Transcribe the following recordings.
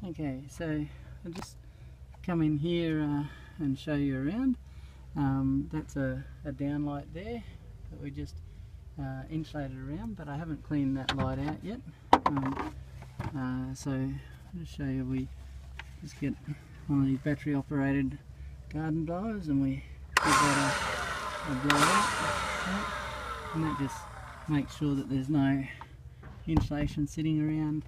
Okay, so I'll just come in here and show you around. That's a downlight there that we just insulated around, but I haven't cleaned that light out yet. So I'll just show you, we just get one of these battery operated garden blowers and we give that a blow out, and that just makes sure that there's no insulation sitting around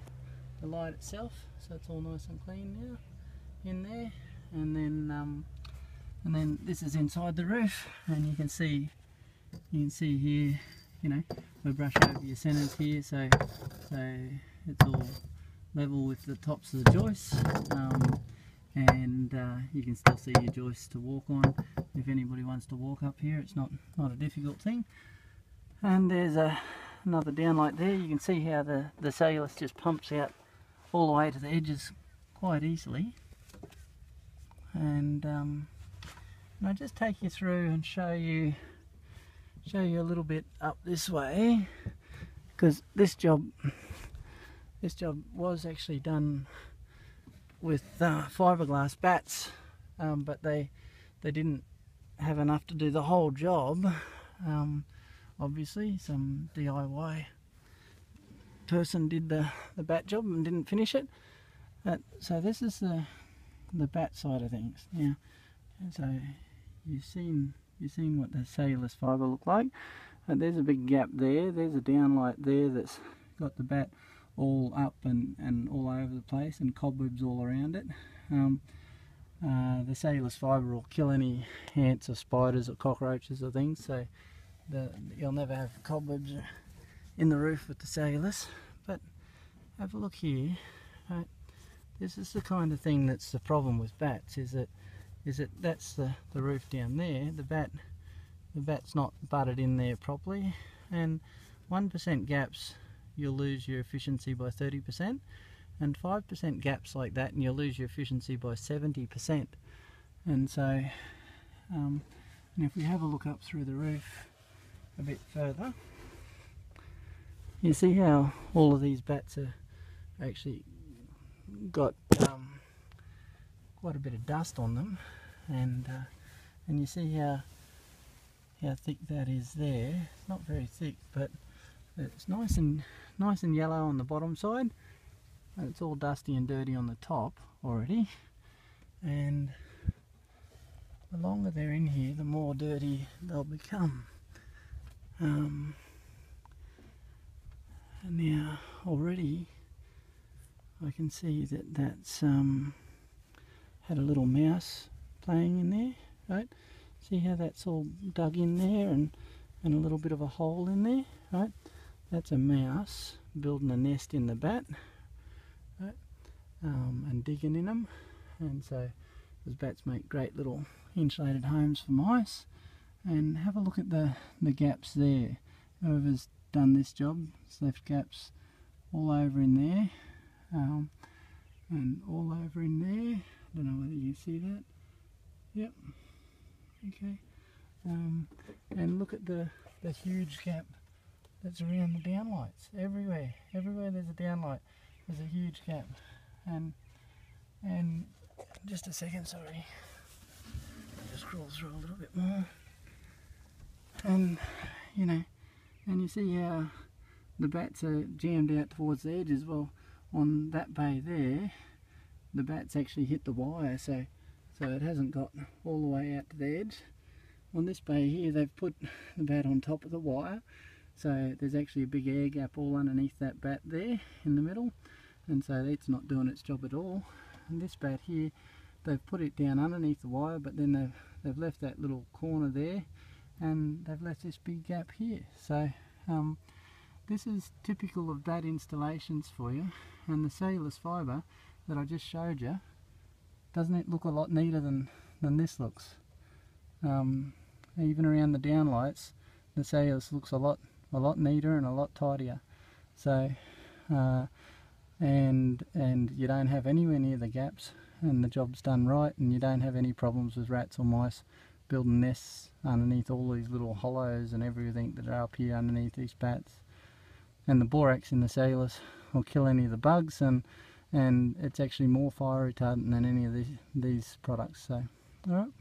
the light itself, so it's all nice and clean now in there. And then this is inside the roof, and you can see here, you know, we brush over your centers here, so it's all level with the tops of the joists, and you can still see your joists to walk on. If anybody wants to walk up here, it's not a difficult thing. And there's another downlight there. You can see how the cellulose just pumps out all the way to the edges quite easily. And I'll just take you through and show you a little bit up this way, because this job was actually done with fiberglass batts, but they didn't have enough to do the whole job. Obviously some DIY person did the batt job and didn't finish it. So this is the batt side of things now. And so you've seen what the cellulose fibre look like. There's a big gap there. There's a downlight there that's got the batt all up and all over the place and cobwebs all around it. The cellulose fibre will kill any ants or spiders or cockroaches or things, so you'll never have cobwebs in the roof with the cellulose. But have a look here. Right, this is the kind of thing that's the problem with batts, is that that's the roof down there. The bat's not butted in there properly, and 1% gaps you'll lose your efficiency by 30%, and 5% gaps like that and you'll lose your efficiency by 70%. And so and if we have a look up through the roof a bit further, you see how all of these batts are actually got quite a bit of dust on them, and you see how thick that is there. It's not very thick, but it's nice and yellow on the bottom side, and it's all dusty and dirty on the top already. And the longer they're in here, the more dirty they'll become. And now already I can see that's had a little mouse playing in there, right? See how that's all dug in there and a little bit of a hole in there, right? That's a mouse building a nest in the batt, right? And digging in them. And so those bats make great little insulated homes for mice. And have a look at the gaps there. Whoever's done this job has left gaps all over in there, and all over in there. I don't know whether you see that. Yep. Okay. And look at the huge gap that's around the downlights. Everywhere there's a downlight, there's a huge gap. And just a second, sorry. I'll just scroll through a little bit more. And you know, and you see how the bats are jammed out towards the edges. Well, on that bay there, the bats actually hit the wire, so it hasn't got all the way out to the edge. On this bay here, they've put the bat on top of the wire, so there's actually a big air gap all underneath that bat there in the middle, and so it's not doing its job at all. And this bat here, they've put it down underneath the wire, but then they've left that little corner there, and they've left this big gap here. So this is typical of bat installations for you. And the cellulose fibre that I just showed you, doesn't it look a lot neater than this looks? Even around the downlights, the cellulose looks a lot neater and a lot tidier. So and you don't have anywhere near the gaps, and the job's done right, and you don't have any problems with rats or mice building nests underneath all these little hollows and everything that are up here underneath these batts. And the borax in the cellulose will kill any of the bugs, and and it's actually more fire retardant than any of these products. So, all right,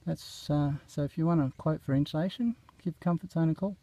that's so if you want a quote for insulation, give Comfort Zone a call.